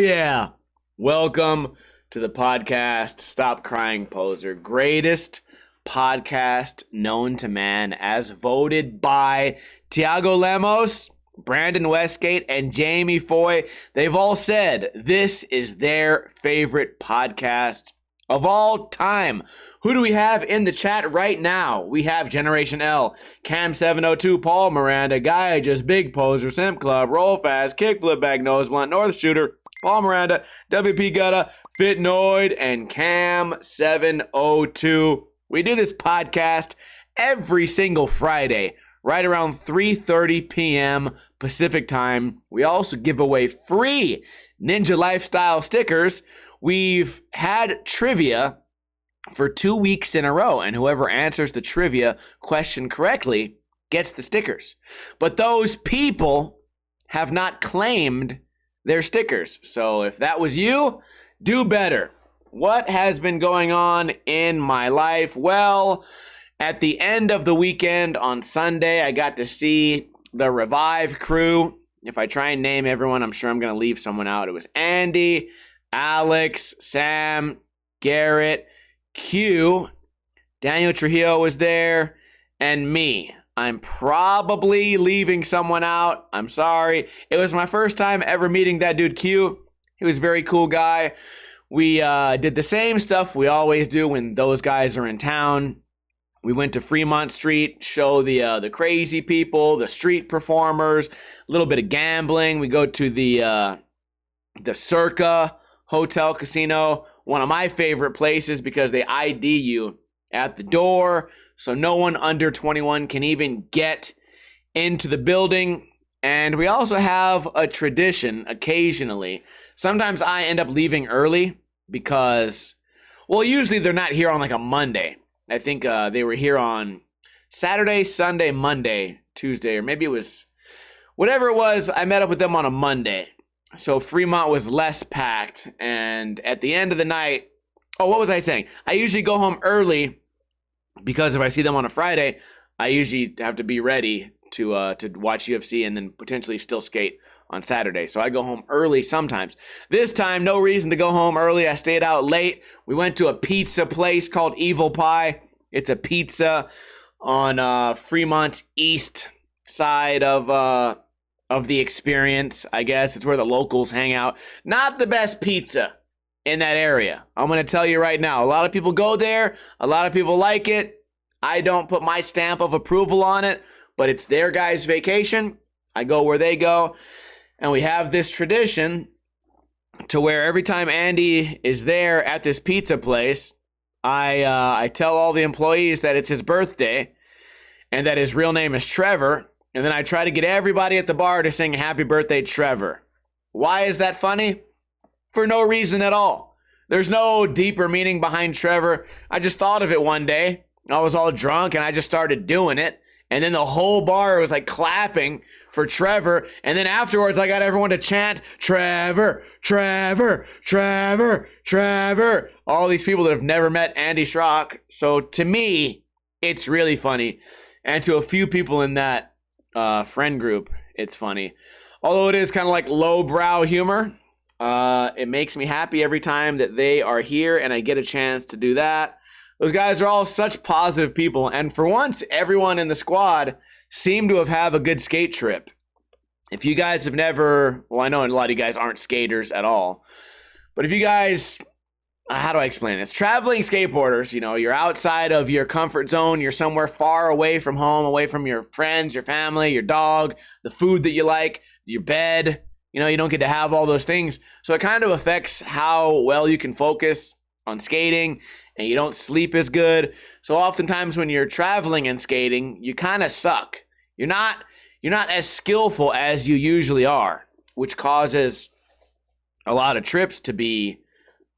yeah. Welcome to the podcast, Stop Crying Poser. Greatest podcast known to man as voted by Tiago Lemos, Brandon Westgate, and Jamie Foy. They've all said this is their favorite podcast of all time. Who do we have in the chat right now? We have Generation L, Cam702, Paul Miranda, Guy Just Big Poser, Simp Club, Roll Fast, Kickflip Bag Nose Blunt, North Shooter, Paul Miranda, WP Gutta, Fitnoid, and Cam702. We do this podcast every single Friday, right around 3:30 p.m. Pacific time. We also give away free Ninja Lifestyle stickers. We've had trivia for 2 weeks in a row, and whoever answers the trivia question correctly gets the stickers. But those people have not claimed their stickers. So if that was you, do better. What has been going on in my life? Well, at the end of the weekend on Sunday, I got to see the Revive crew. If I try and name everyone, I'm sure I'm going to leave someone out. It was Andy, Alex, Sam, Garrett, Q, Daniel Trujillo was there, and me. I'm probably leaving someone out. I'm sorry. It was my first time ever meeting that dude Q. He was a very cool guy. We did the same stuff we always do when those guys are in town. We went to Fremont Street, show the crazy people, the street performers, a little bit of gambling. We go to the Circa Hotel Casino, one of my favorite places because they ID you at the door, so no one under 21 can even get into the building. And we also have a tradition occasionally. Sometimes I end up leaving early because, well, usually they're not here on like a Monday. I think they were here on Saturday, Sunday, Monday, Tuesday, or maybe it was, whatever it was, I met up with them on a Monday. So Fremont was less packed, and at the end of the night, oh, what was I saying? I usually go home early because if I see them on a Friday, I usually have to be ready to watch UFC and then potentially still skate on Saturday. So I go home early sometimes. This time, no reason to go home early. I stayed out late. We went to a pizza place called Evil Pie. It's a pizza on Fremont's east side of the experience, I guess. It's where the locals hang out. Not the best pizza in that area. I'm going to tell you right now. A lot of people go there. A lot of people like it. I don't put my stamp of approval on it, but it's their guys' vacation. I go where they go. And we have this tradition to where every time Andy is there at this pizza place, I tell all the employees that it's his birthday and that his real name is Trevor. And then I try to get everybody at the bar to sing Happy Birthday, Trevor. Why is that funny? For no reason at all. There's no deeper meaning behind Trevor. I just thought of it one day. I was all drunk and I just started doing it. And then the whole bar was like clapping for Trevor. And then afterwards, I got everyone to chant, Trevor, Trevor, Trevor, Trevor. All these people that have never met Andy Schrock. So to me, it's really funny. And to a few people in that friend group, it's funny. Although it is kind of like lowbrow humor. It makes me happy every time that they are here and I get a chance to do that. Those guys are all such positive people. And for once, everyone in the squad seemed to have a good skate trip. If you guys have never, well, I know a lot of you guys aren't skaters at all. But if you guys, how do I explain this? Traveling skateboarders, you know, you're outside of your comfort zone. You're somewhere far away from home, away from your friends, your family, your dog, the food that you like, your bed. You know, you don't get to have all those things. So it kind of affects how well you can focus on skating, and you don't sleep as good. So oftentimes when you're traveling and skating, you kind of suck. You're not as skillful as you usually are, which causes a lot of trips to be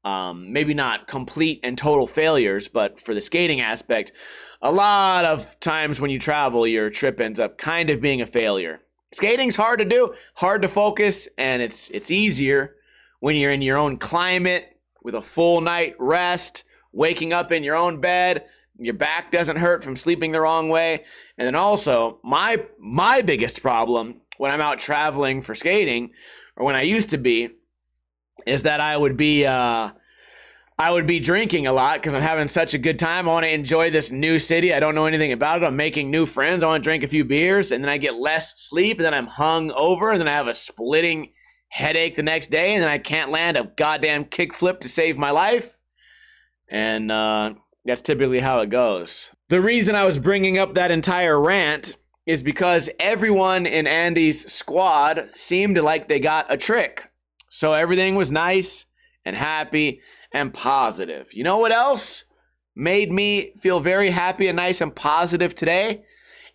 maybe not complete and total failures, but for the skating aspect, a lot of times when you travel, your trip ends up kind of being a failure. Skating's hard to do, hard to focus, and it's easier when you're in your own climate with a full night rest, waking up in your own bed, your back doesn't hurt from sleeping the wrong way. And then also, my biggest problem when I'm out traveling for skating, or when I used to be, is that I would be drinking a lot because I'm having such a good time. I want to enjoy this new city. I don't know anything about it. I'm making new friends. I want to drink a few beers, and then I get less sleep, and then I'm hung over, and then I have a splitting headache the next day, and then I can't land a goddamn kickflip to save my life. And that's typically how it goes. The reason I was bringing up that entire rant is because everyone in Andy's squad seemed like they got a trick. So everything was nice and happy and positive. You know what else made me feel very happy and nice and positive today?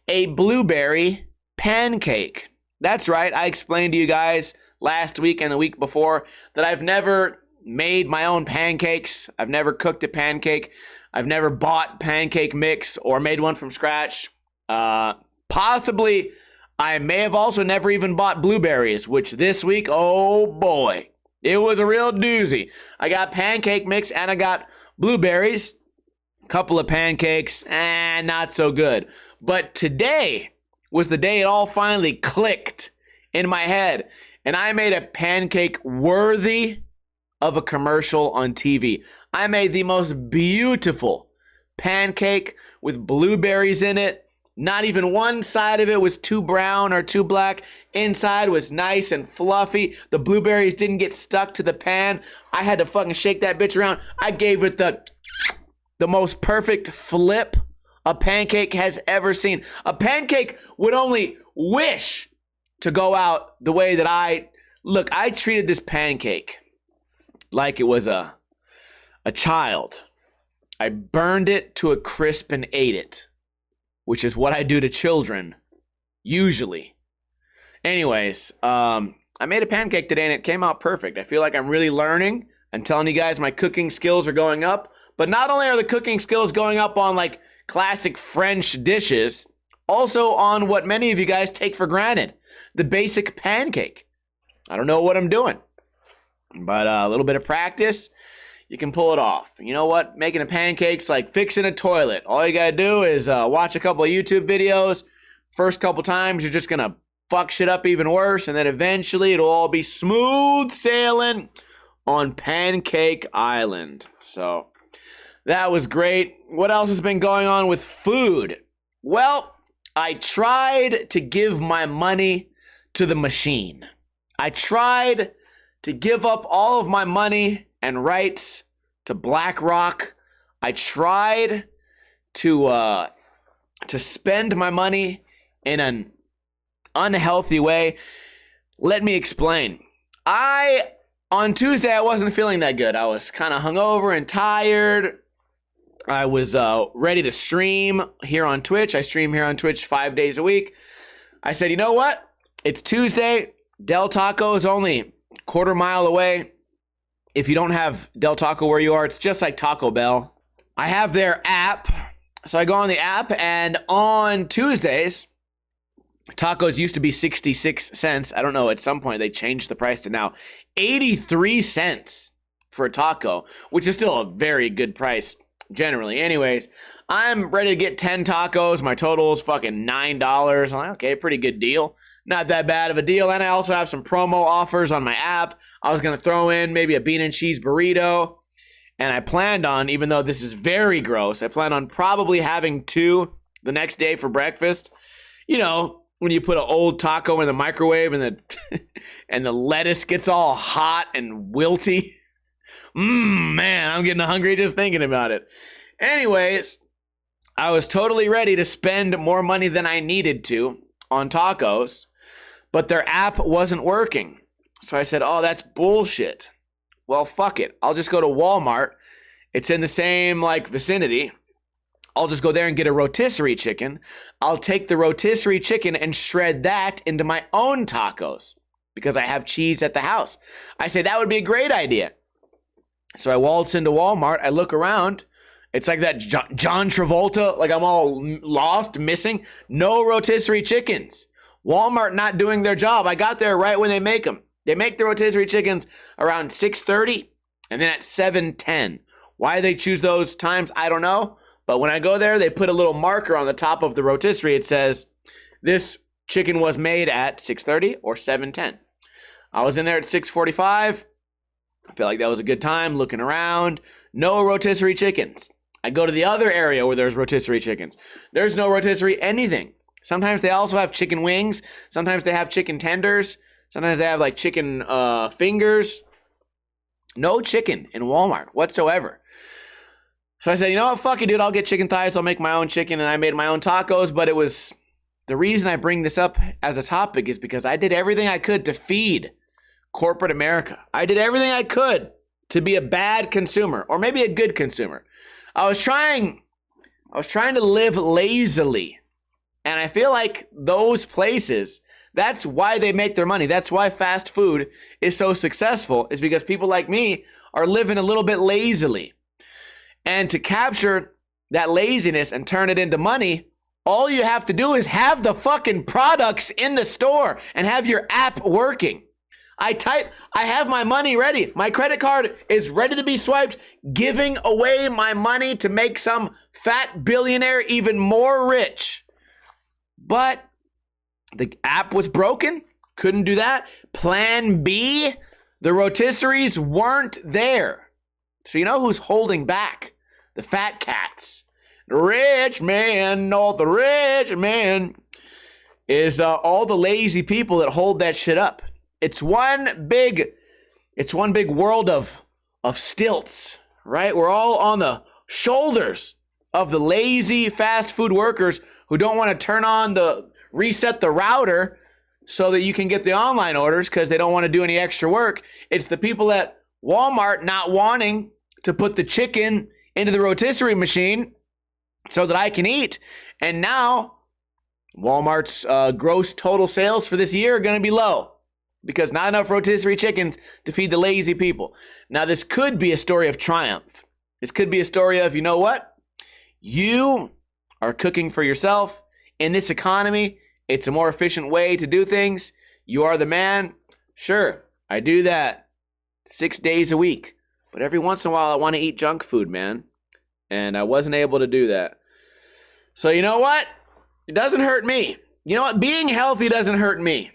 A blueberry pancake. That's right. I explained to you guys last week and the week before that I've never made my own pancakes. I've never cooked a pancake. I've never bought pancake mix or made one from scratch. Possibly, I may have also never even bought blueberries, which this week, oh boy, it was a real doozy. I got pancake mix and I got blueberries. Couple of pancakes, not so good. But today was the day it all finally clicked in my head. And I made a pancake worthy of a commercial on TV. I made the most beautiful pancake with blueberries in it. Not even one side of it was too brown or too black. Inside was nice and fluffy. The blueberries didn't get stuck to the pan. I had to fucking shake that bitch around. I gave it the most perfect flip a pancake has ever seen. A pancake would only wish to go out the way that I treated this pancake like it was a child. I burned it to a crisp and ate it, which is what I do to children, usually. Anyways, I made a pancake today and it came out perfect. I feel like I'm really learning. I'm telling you guys my cooking skills are going up. But not only are the cooking skills going up on like classic French dishes, also on what many of you guys take for granted, the basic pancake. I don't know what I'm doing, but a little bit of practice, you can pull it off. You know what? Making a pancake's like fixing a toilet. All you gotta do is watch a couple of YouTube videos. First couple times, you're just gonna fuck shit up even worse, and then eventually it'll all be smooth sailing on Pancake Island. So that was great. What else has been going on with food? Well, I tried to give my money to the machine. I tried to give up all of my money and rights to BlackRock. I tried to spend my money in an unhealthy way. Let me explain. On Tuesday, I wasn't feeling that good. I was kind of hungover and tired. I was ready to stream here on Twitch. I stream here on Twitch 5 days a week. I said, you know what? It's Tuesday. Del Taco is only a quarter mile away. If you don't have Del Taco where you are, it's just like Taco Bell. I have their app. So I go on the app, and on Tuesdays, tacos used to be 66 cents. I don't know. At some point, they changed the price to now 83 cents for a taco, which is still a very good price generally. Anyways, I'm ready to get 10 tacos. My total is fucking $9. I'm like, okay, pretty good deal. Not that bad of a deal. And I also have some promo offers on my app. I was going to throw in maybe a bean and cheese burrito. And I planned on, even though this is very gross, I plan on probably having 2 the next day for breakfast. You know, when you put an old taco in the microwave and the lettuce gets all hot and wilty. Man, I'm getting hungry just thinking about it. Anyways, I was totally ready to spend more money than I needed to on tacos, but their app wasn't working. So I said, oh, that's bullshit. Well, fuck it. I'll just go to Walmart. It's in the same vicinity. I'll just go there and get a rotisserie chicken. I'll take the rotisserie chicken and shred that into my own tacos because I have cheese at the house. I say that would be a great idea. So I waltz into Walmart. I look around. It's like that John Travolta, like I'm all lost, missing. No rotisserie chickens. Walmart not doing their job. I got there right when they make them. They make the rotisserie chickens around 6:30 and then at 7:10. Why they choose those times, I don't know. But when I go there, they put a little marker on the top of the rotisserie. It says, this chicken was made at 6:30 or 7:10. I was in there at 6:45. I feel like that was a good time looking around. No rotisserie chickens. I go to the other area where there's rotisserie chickens. There's no rotisserie anything. Sometimes they also have chicken wings. Sometimes they have chicken tenders. Sometimes they have like chicken fingers. No chicken in Walmart whatsoever. So I said, you know what, fuck it, dude. I'll get chicken thighs. I'll make my own chicken. And I made my own tacos. But it was, the reason I bring this up as a topic is because I did everything I could to feed corporate America. I did everything I could to be a bad consumer, or maybe a good consumer. I was trying to live lazily. And I feel like those places, that's why they make their money. That's why fast food is so successful, is because people like me are living a little bit lazily. And to capture that laziness and turn it into money, all you have to do is have the fucking products in the store and have your app working. I have my money ready. My credit card is ready to be swiped, giving away my money to make some fat billionaire even more rich. But the app was broken. Couldn't do that. Plan B, the rotisseries weren't there. So you know who's holding back? The fat cats. The rich man, not the rich man, is all the lazy people that hold that shit up. It's one big world of stilts, right? We're all on the shoulders of the lazy fast food workers who don't want to reset the router so that you can get the online orders because they don't want to do any extra work. It's the people at Walmart not wanting to put the chicken into the rotisserie machine so that I can eat. And now Walmart's gross total sales for this year are going to be low because not enough rotisserie chickens to feed the lazy people. Now, this could be a story of triumph. This could be a story of, you know what? You are cooking for yourself. In this economy, it's a more efficient way to do things. You are the man. Sure, I do that 6 days a week. But every once in a while, I want to eat junk food, man. And I wasn't able to do that. So you know what? It doesn't hurt me. You know what? Being healthy doesn't hurt me.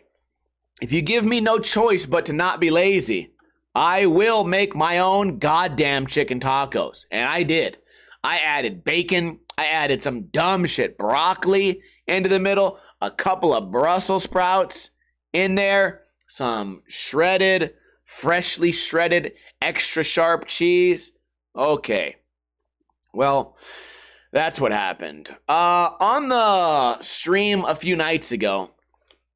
If you give me no choice but to not be lazy, I will make my own goddamn chicken tacos. And I did. I added bacon. I added some dumb shit, broccoli into the middle, a couple of Brussels sprouts in there, some freshly shredded, extra sharp cheese. Okay. Well, that's what happened. On the stream a few nights ago,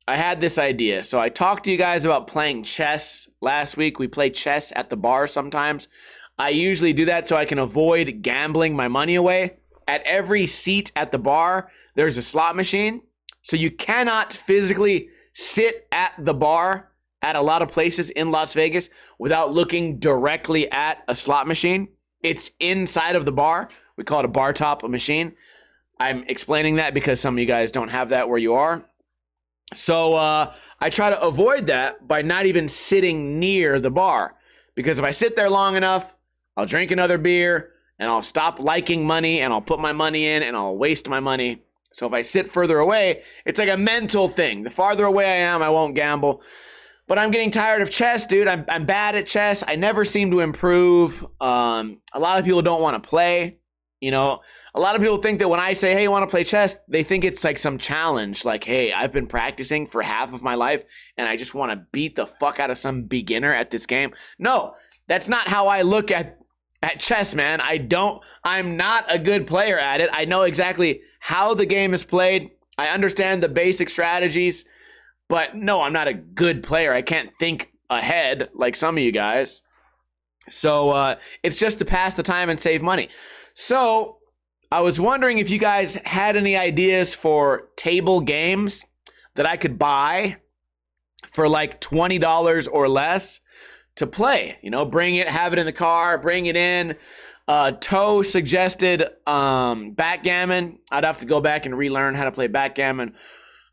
I had this idea. So I talked to you guys about playing chess last week. We play chess at the bar sometimes. I usually do that so I can avoid gambling my money away. At every seat at the bar, there's a slot machine. So you cannot physically sit at the bar at a lot of places in Las Vegas without looking directly at a slot machine. It's inside of the bar. We call it a bar top machine. I'm explaining that because some of you guys don't have that where you are. So I try to avoid that by not even sitting near the bar. Because if I sit there long enough, I'll drink another beer and I'll stop liking money and I'll put my money in and I'll waste my money. So if I sit further away, it's like a mental thing. The farther away I am, I won't gamble. But I'm getting tired of chess, dude. I'm bad at chess. I never seem to improve. A lot of people don't want to play. You know, a lot of people think that when I say, hey, I want to play chess, they think it's like some challenge. Like, hey, I've been practicing for half of my life and I just want to beat the fuck out of some beginner at this game. No, that's not how I look at chess, man. I'm not a good player at it. I know exactly how the game is played. I understand the basic strategies. But no, I'm not a good player. I can't think ahead like some of you guys. So it's just to pass the time and save money. So I was wondering if you guys had any ideas for table games that I could buy for like $20 or less to play. You know, bring it, have it in the car, bring it in. Toe suggested backgammon. I'd have to go back and relearn how to play backgammon.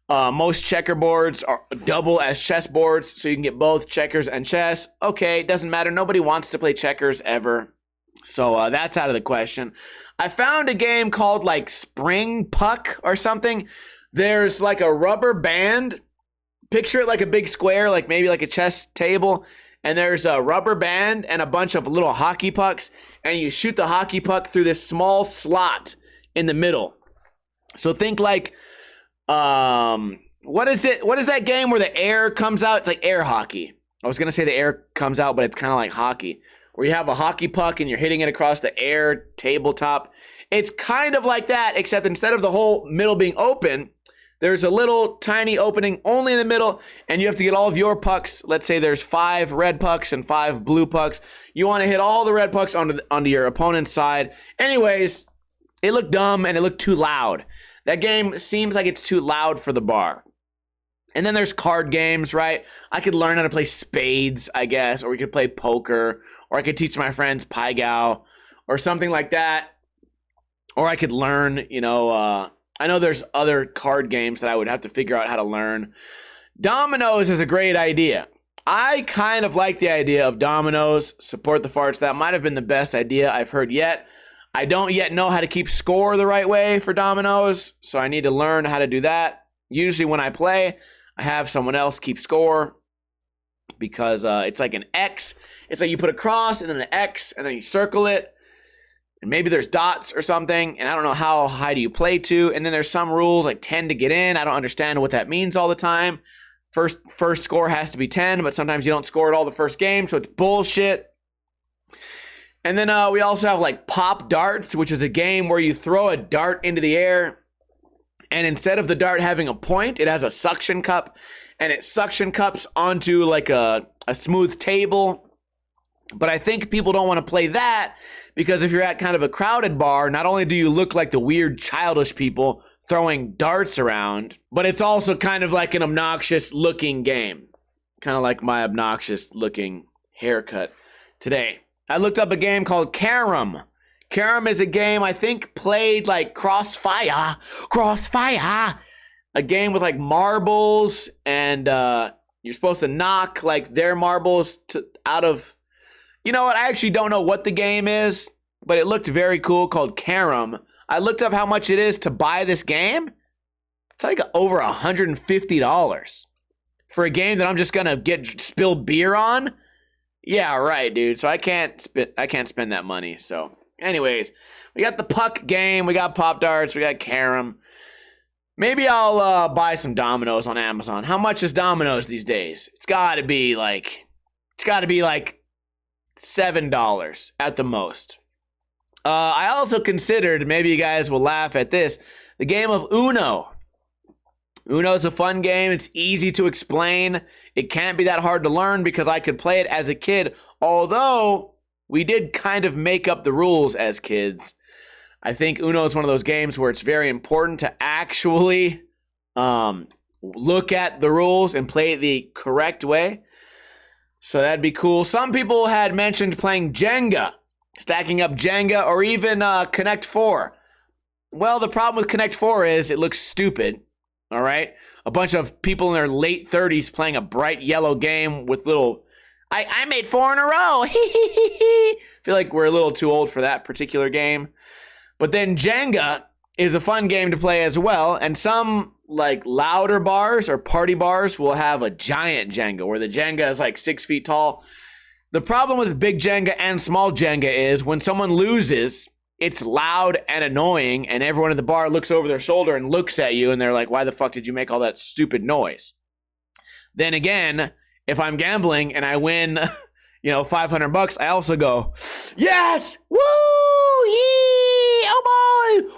Most checkerboards are double as chessboards, so you can get both checkers and chess. Okay, doesn't matter. Nobody wants to play checkers ever. So that's out of the question. I found a game called like Spring Puck or something. There's like a rubber band. Picture it like a big square, like maybe like a chess table. and there's a rubber band and a bunch of little hockey pucks, and you shoot the hockey puck through this small slot in the middle. So think like, what is that game where the air comes out? It's like air hockey. I was going to say the air comes out, but it's kind of like hockey, where you have a hockey puck and you're hitting it across the air tabletop. It's kind of like that, except instead of the whole middle being open, there's a little tiny opening only in the middle, and you have to get all of your pucks. Let's say there's 5 red pucks and 5 blue pucks. You want to hit all the red pucks onto your opponent's side. Anyways, it looked dumb and it looked too loud. That game seems like it's too loud for the bar. And then there's card games, right? I could learn how to play spades, I guess, or we could play poker, or I could teach my friends Pai Gow, or something like that. Or I could learn, I know there's other card games that I would have to figure out how to learn. Dominoes is a great idea. I kind of like the idea of dominoes. Support the farts. That might have been the best idea I've heard yet. I don't yet know how to keep score the right way for dominoes, so I need to learn how to do that. Usually when I play, I have someone else keep score because it's like an X. It's like you put a cross and then an X and then you circle it. And maybe there's dots or something, and I don't know how high do you play to. And then there's some rules like 10 to get in. I don't understand what that means all the time. First score has to be 10, but sometimes you don't score at all the first game, so it's bullshit. And then we also have like pop darts, which is a game where you throw a dart into the air, and instead of the dart having a point, it has a suction cup, and it suction cups onto like a smooth table. But I think people don't want to play that because if you're at kind of a crowded bar, not only do you look like the weird childish people throwing darts around, but it's also kind of like an obnoxious looking game. Kind of like my obnoxious looking haircut today. I looked up a game called Carom. Carom is a game I think played like Crossfire. A game with like marbles, and you're supposed to knock like their marbles out of... You know what? I actually don't know what the game is, but it looked very cool, called Carom. I looked up how much it is to buy this game. It's like over $150 for a game that I'm just gonna spill beer on. Yeah, right, dude. So I can't spend that money. So, anyways, we got the puck game, we got Pop Darts, we got Carom. Maybe I'll buy some dominoes on Amazon. How much is dominoes these days? It's got to be like $7 at the most. I also considered, maybe you guys will laugh at this, the game of Uno. Uno is a fun game. It's easy to explain. It can't be that hard to learn because I could play it as a kid, although we did kind of make up the rules as kids. I think Uno is one of those games where it's very important to actually look at the rules and play it the correct way. So that'd be cool. Some people had mentioned playing Jenga, stacking up Jenga, or even Connect 4. Well, the problem with Connect 4 is it looks stupid, all right? A bunch of people in their late 30s playing a bright yellow game with little... I made 4 in a row. Feel like we're a little too old for that particular game. But then Jenga is a fun game to play as well, and some like louder bars or party bars will have a giant Jenga where the Jenga is like 6 feet tall. The problem with big Jenga and small Jenga is when someone loses, it's loud and annoying, and everyone at the bar looks over their shoulder and looks at you, and they're like, why the fuck did you make all that stupid noise? Then again, if I'm gambling and I win, $500, I also go, yes, woo, yee, oh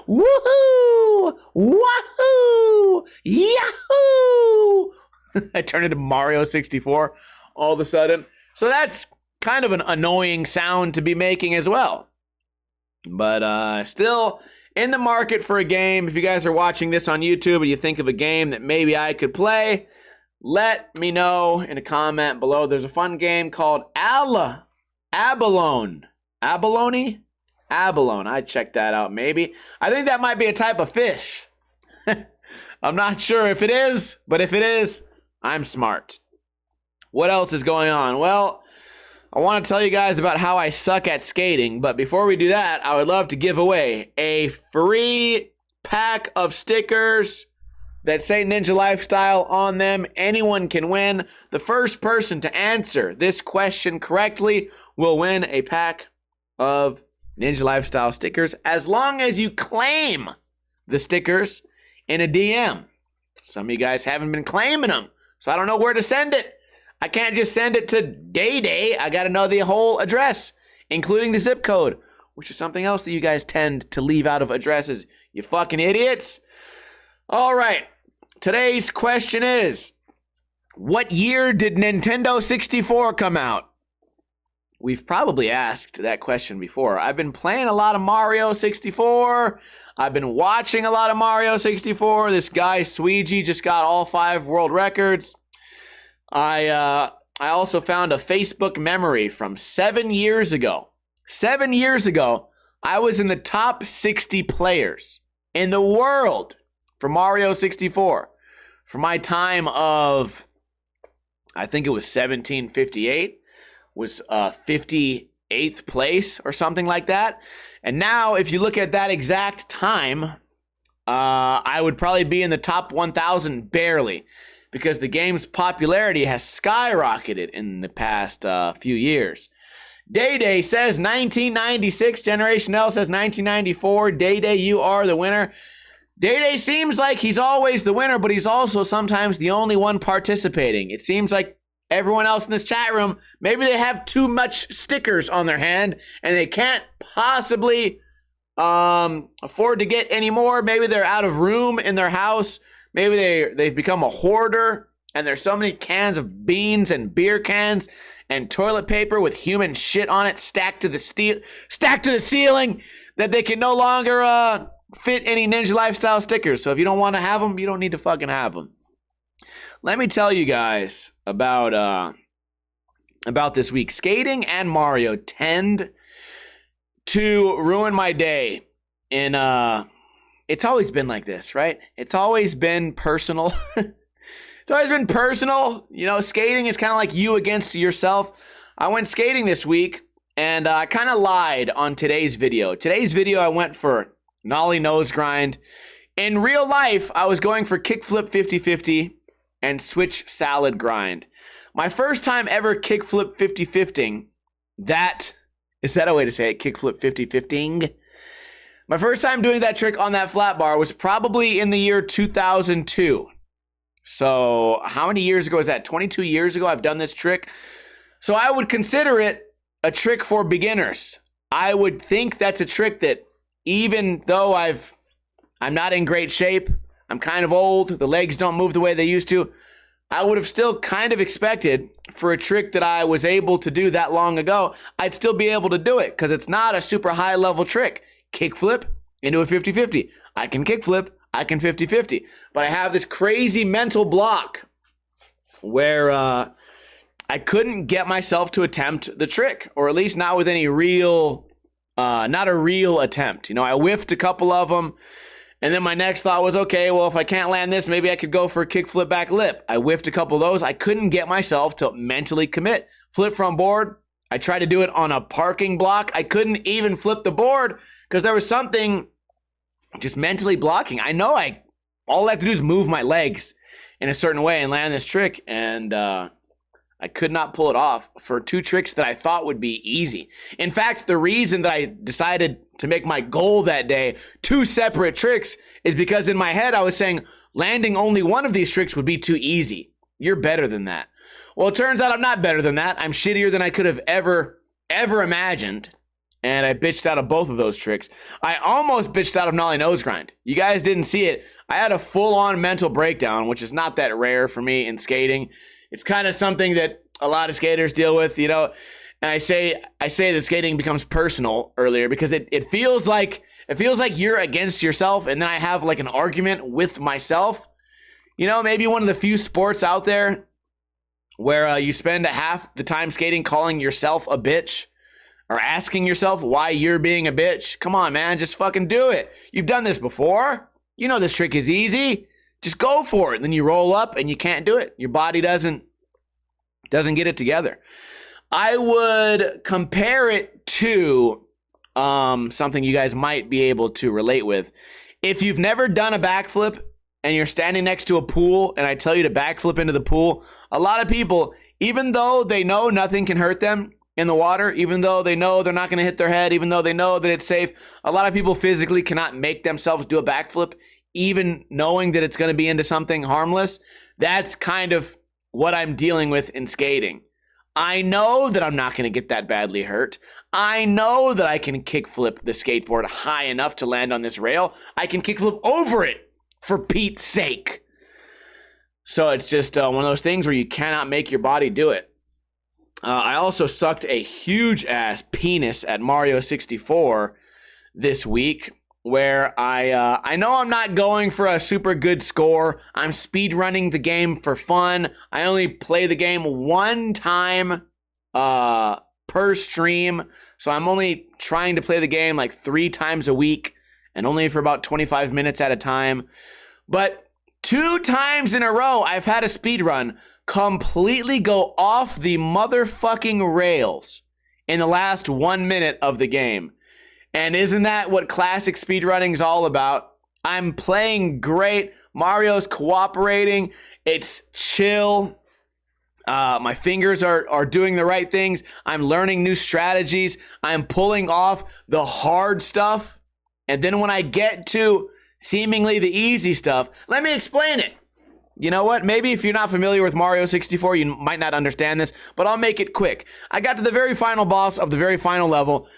boy, woohoo, wahoo, yahoo. I turn into Mario 64 all of a sudden. So that's kind of an annoying sound to be making as well. But still in the market for a game. If you guys are watching this on YouTube and you think of a game that maybe I could play, let me know in a comment below. There's a fun game called Abalone. Abalone? Abalone. I'd check that out maybe. I think that might be a type of fish. I'm not sure if it is, but if it is, I'm smart. What else is going on? Well, I want to tell you guys about how I suck at skating, but before we do that, I would love to give away a free pack of stickers that say Ninja Lifestyle on them. Anyone can win. The first person to answer this question correctly will win a pack of Ninja Lifestyle stickers, as long as you claim the stickers in a DM. Some of you guys haven't been claiming them, so I don't know where to send it. I can't just send it to Day. I got to know the whole address, including the zip code, which is something else that you guys tend to leave out of addresses. You fucking idiots. All right. Today's question is, what year did Nintendo 64 come out? We've probably asked that question before. I've been playing a lot of Mario 64. I've been watching a lot of Mario 64. This guy, Sweegie, just got all 5 world records. I also found a Facebook memory from 7 years ago. 7 years ago, I was in the top 60 players in the world for Mario 64. For my time of, I think it was 1758, was 58th place or something like that. And now, if you look at that exact time, I would probably be in the top 1,000 barely, because the game's popularity has skyrocketed in the past few years. Day says 1996. Generation L says 1994. Day, you are the winner. Day seems like he's always the winner, but he's also sometimes the only one participating. It seems like everyone else in this chat room, maybe they have too much stickers on their hand and they can't possibly afford to get any more. Maybe they're out of room in their house. Maybe they've become a hoarder, and there's so many cans of beans and beer cans and toilet paper with human shit on it stacked to the ceiling that they can no longer fit any Ninja Lifestyle stickers. So if you don't want to have them, you don't need to fucking have them. Let me tell you guys about this week. Skating and Mario tend to ruin my day in it's always been like this, right? It's always been personal. It's always been personal. You know, skating is kind of like you against yourself. I went skating this week, and I kind of lied on today's video. Today's video, I went for nollie nose grind. In real life, I was going for kickflip 50-50 and switch salad grind. My first time ever kickflip 50-50ing, is that a way to say it? Kickflip 50-50ing? My first time doing that trick on that flat bar was probably in the year 2002. So how many years ago is that? 22 years ago I've done this trick. So I would consider it a trick for beginners. I would think that's a trick that, even though I'm not in great shape, I'm kind of old, the legs don't move the way they used to, I would have still kind of expected for a trick that I was able to do that long ago, I'd still be able to do it, because it's not a super high level trick. Kickflip into a 50-50. I can kickflip, I can 50-50. But I have this crazy mental block where I couldn't get myself to attempt the trick, or at least not with any real, not a real attempt. You know, I whiffed a couple of them, and then my next thought was, okay, well, if I can't land this, maybe I could go for a kickflip back lip. I whiffed a couple of those. I couldn't get myself to mentally commit. Flip from board. I tried to do it on a parking block. I couldn't even flip the board, because there was something just mentally blocking. I know all I have to do is move my legs in a certain way and land this trick, and I could not pull it off for 2 tricks that I thought would be easy. In fact, the reason that I decided to make my goal that day 2 separate tricks is because in my head I was saying landing only one of these tricks would be too easy. You're better than that. Well, it turns out I'm not better than that. I'm shittier than I could have ever imagined. And I bitched out of both of those tricks. I almost bitched out of nollie nose grind. You guys didn't see it. I had a full-on mental breakdown, which is not that rare for me in skating. It's kind of something that a lot of skaters deal with, you know. And I say that skating becomes personal earlier because it feels like you're against yourself, and then I have like an argument with myself. You know, maybe one of the few sports out there where you spend half the time skating calling yourself a bitch, or asking yourself why you're being a bitch. Come on, man, just fucking do it. You've done this before. You know this trick is easy. Just go for it. Then you roll up and you can't do it. Your body doesn't get it together. I would compare it to something you guys might be able to relate with. If you've never done a backflip and you're standing next to a pool and I tell you to backflip into the pool, a lot of people, even though they know nothing can hurt them in the water, even though they know they're not going to hit their head, even though they know that it's safe, a lot of people physically cannot make themselves do a backflip, even knowing that it's going to be into something harmless. That's kind of what I'm dealing with in skating. I know that I'm not going to get that badly hurt. I know that I can kickflip the skateboard high enough to land on this rail. I can kickflip over it, for Pete's sake. So it's just one of those things where you cannot make your body do it. I also sucked a huge ass penis at Mario 64 this week, where I know I'm not going for a super good score. I'm speedrunning the game for fun. I only play the game one time per stream, so I'm only trying to play the game like 3 times a week and only for about 25 minutes at a time. But 2 times in a row, I've had a speedrun completely go off the motherfucking rails in the last 1 minute of the game. And isn't that what classic speedrunning is all about? I'm playing great. Mario's cooperating. It's chill. My fingers are doing the right things. I'm learning new strategies. I'm pulling off the hard stuff. And then when I get to seemingly the easy stuff, let me explain it. You know what? Maybe if you're not familiar with Mario 64, you might not understand this, but I'll make it quick. I got to the very final boss of the very final level.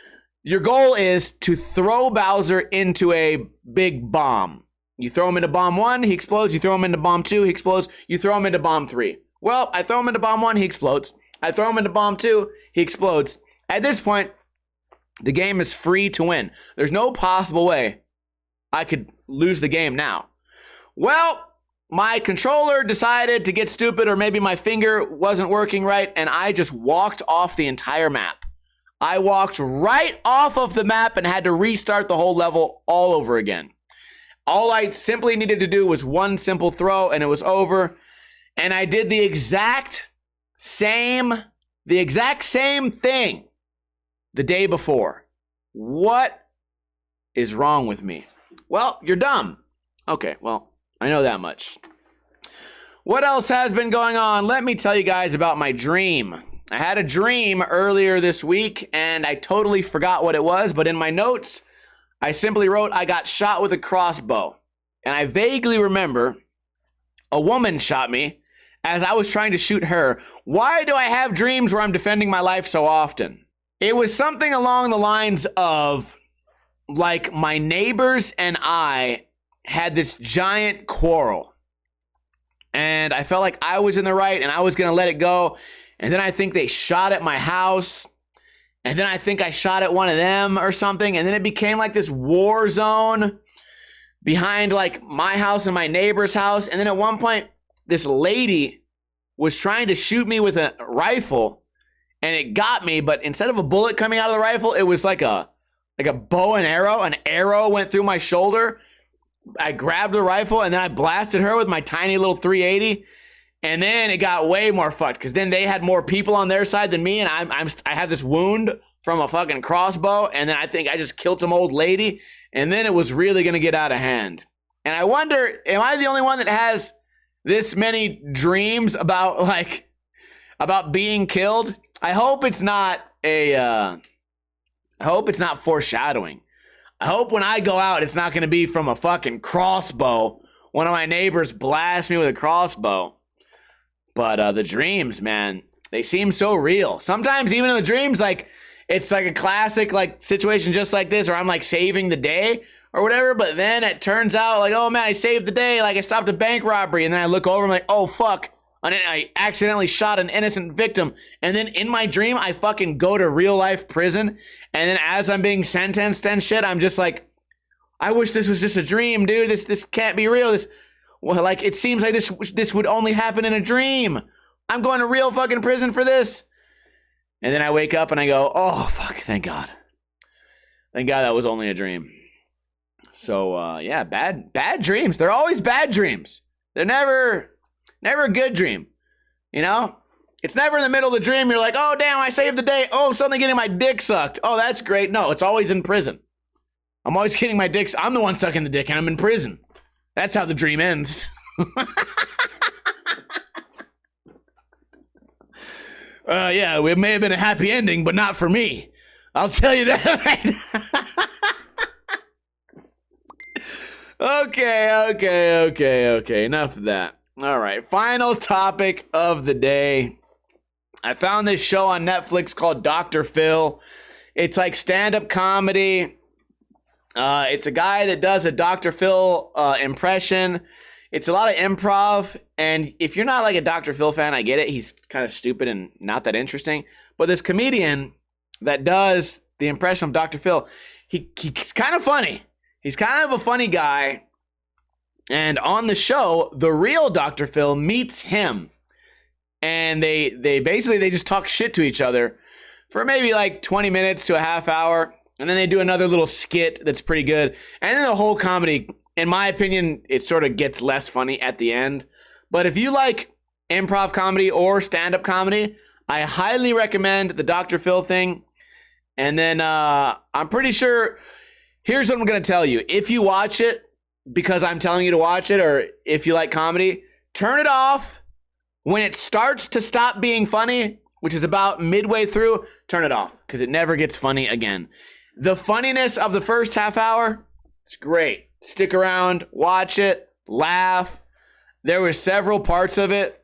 Your goal is to throw Bowser into a big bomb. You throw him into bomb 1, he explodes. You throw him into bomb 2, he explodes. You throw him into bomb 3. Well, I throw him into bomb 1, he explodes. I throw him into bomb 2, he explodes. At this point, the game is free to win. There's no possible way I could lose the game now. Well, my controller decided to get stupid, or maybe my finger wasn't working right, and I just walked off the entire map. I walked right off of the map and had to restart the whole level all over again. All I simply needed to do was one simple throw, and it was over. And I did the exact same thing the day before. What is wrong with me? Well, you're dumb. Okay, well, I know that much. What else has been going on? Let me tell you guys about my dream. I had a dream earlier this week, and I totally forgot what it was, but in my notes, I simply wrote, I got shot with a crossbow. And I vaguely remember a woman shot me as I was trying to shoot her. Why do I have dreams where I'm defending my life so often? It was something along the lines of, like, my neighbors and I had this giant quarrel. And I felt like I was in the right, and I was going to let it go. And then I think they shot at my house. And then I think I shot at one of them or something. And then it became like this war zone behind like my house and my neighbor's house. And then at one point, this lady was trying to shoot me with a rifle. And it got me. But instead of a bullet coming out of the rifle, it was like a bow and arrow. An arrow went through my shoulder. I grabbed the rifle and then I blasted her with my tiny little 380. And then it got way more fucked because then they had more people on their side than me, and I have this wound from a fucking crossbow, and then I think I just killed some old lady, and then it was really gonna get out of hand. And I wonder, am I the only one that has this many dreams about being killed? I hope it's not foreshadowing. I hope when I go out, it's not gonna be from a fucking crossbow. One of my neighbors blasts me with a crossbow. But the dreams, man, they seem so real. Sometimes even in the dreams, like, it's like a classic, like, situation just like this, or I'm, like, saving the day or whatever. But then it turns out, like, oh, man, I saved the day. Like, I stopped a bank robbery. And then I look over, I'm like, oh, fuck. And then I accidentally shot an innocent victim. And then in my dream, I fucking go to real life prison. And then as I'm being sentenced and shit, I'm just like, I wish this was just a dream, dude. This can't be real. Well, like, it seems like this would only happen in a dream. I'm going to real fucking prison for this. And then I wake up and I go, oh, fuck, thank God. Thank God that was only a dream. So, yeah, bad dreams. They're always bad dreams. They're never a good dream. You know? It's never in the middle of the dream. You're like, oh, damn, I saved the day. Oh, I'm suddenly getting my dick sucked. Oh, that's great. No, it's always in prison. I'm always getting my dick. I'm the one sucking the dick and I'm in prison. That's how the dream ends. Yeah, it may have been a happy ending, but not for me. I'll tell you that. Okay. Enough of that. All right, final topic of the day. I found this show on Netflix called Dr. Phil. It's like stand-up comedy. It's a guy that does a Dr. Phil impression. It's a lot of improv, and if you're not like a Dr. Phil fan, I get it. He's kind of stupid and not that interesting. But this comedian that does the impression of Dr. Phil, he's kind of funny. He's kind of a funny guy. And on the show, the real Dr. Phil meets him. And they basically just talk shit to each other for maybe like 20 minutes to a half hour. And then they do another little skit that's pretty good. And then the whole comedy, in my opinion, it sort of gets less funny at the end. But if you like improv comedy or stand-up comedy, I highly recommend the Dr. Phil thing. And then I'm pretty sure, here's what I'm going to tell you. If you watch it because I'm telling you to watch it, or if you like comedy, turn it off. When it starts to stop being funny, which is about midway through, turn it off because it never gets funny again. The funniness of the first half hour, it's great. Stick around, watch it, laugh. There were several parts of it,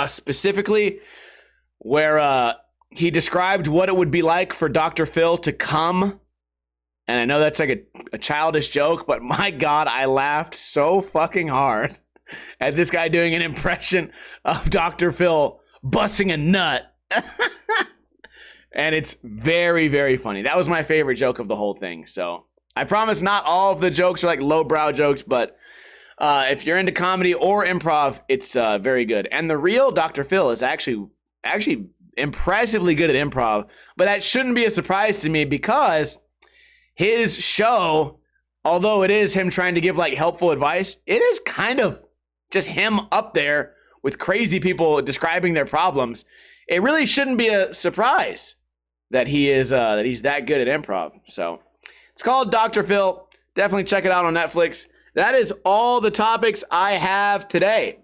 specifically where he described what it would be like for Dr. Phil to come. And I know that's like a childish joke, but my God, I laughed so fucking hard at this guy doing an impression of Dr. Phil busting a nut. And it's very, very funny. That was my favorite joke of the whole thing. So I promise not all of the jokes are like lowbrow jokes, but if you're into comedy or improv, it's very good. And the real Dr. Phil is actually impressively good at improv, but that shouldn't be a surprise to me because his show, although it is him trying to give like helpful advice, it is kind of just him up there with crazy people describing their problems. It really shouldn't be a surprise that he's that good at improv. So it's called Dr. Phil. Definitely check it out on Netflix. That is all the topics I have today.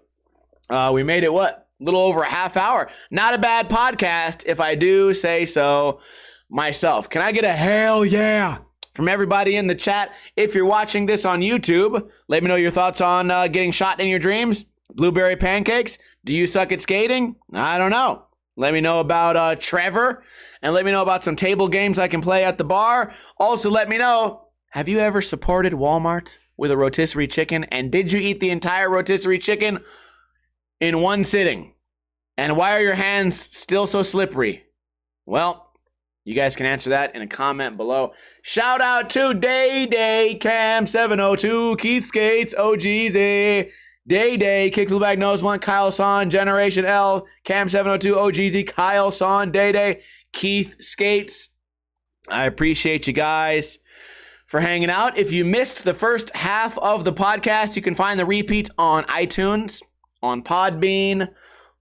We made it, a little over a half hour. Not a bad podcast, if I do say so myself. Can I get a hell yeah from everybody in the chat? If you're watching this on YouTube, let me know your thoughts on getting shot in your dreams. Blueberry pancakes. Do you suck at skating? I don't know. Let me know about Trevor, and let me know about some table games I can play at the bar. Also, let me know, have you ever supported Walmart with a rotisserie chicken, and did you eat the entire rotisserie chicken in one sitting? And why are your hands still so slippery? Well, you guys can answer that in a comment below. Shout out to Day Cam 702, Keith Skates, OGZ, Day, Kickflip Bag Nose One, Kyle Son, Generation L, Cam 702, OGZ, Kyle Son, Day, Keith Skates. I appreciate you guys for hanging out. If you missed the first half of the podcast, you can find the repeat on iTunes, on Podbean,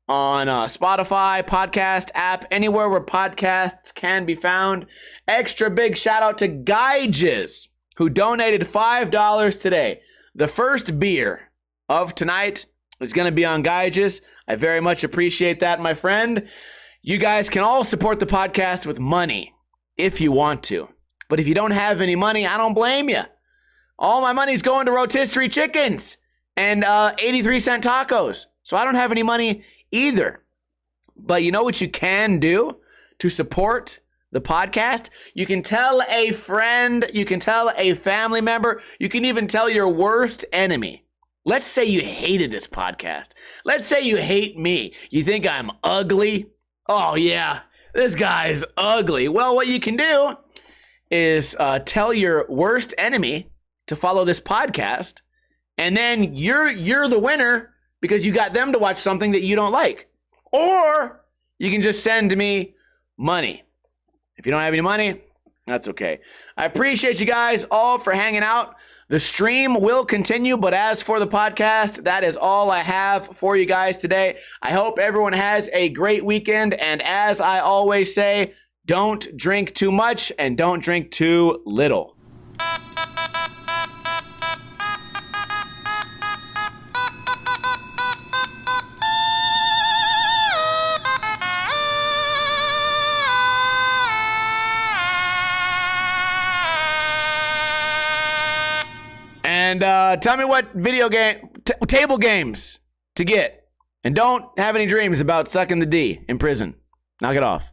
on Spotify, podcast app, anywhere where podcasts can be found. Extra big shout out to Geiges, who donated $5 today. The first beer of tonight is going to be on Geiges. I very much appreciate that, my friend. You guys can all support the podcast with money if you want to. But if you don't have any money, I don't blame you. All my money's going to rotisserie chickens and 83-cent tacos. So I don't have any money either. But you know what you can do to support the podcast? You can tell a friend, you can tell a family member, you can even tell your worst enemy. Let's say you hated this podcast. Let's say you hate me. You think I'm ugly? Oh yeah, this guy's ugly. Well, what you can do is tell your worst enemy to follow this podcast, and then you're the winner because you got them to watch something that you don't like. Or you can just send me money. If you don't have any money, that's okay. I appreciate you guys all for hanging out. The stream will continue, but as for the podcast, that is all I have for you guys today. I hope everyone has a great weekend, and as I always say, don't drink too much and don't drink too little. And tell me what video game, table games to get. And don't have any dreams about sucking the D in prison. Knock it off.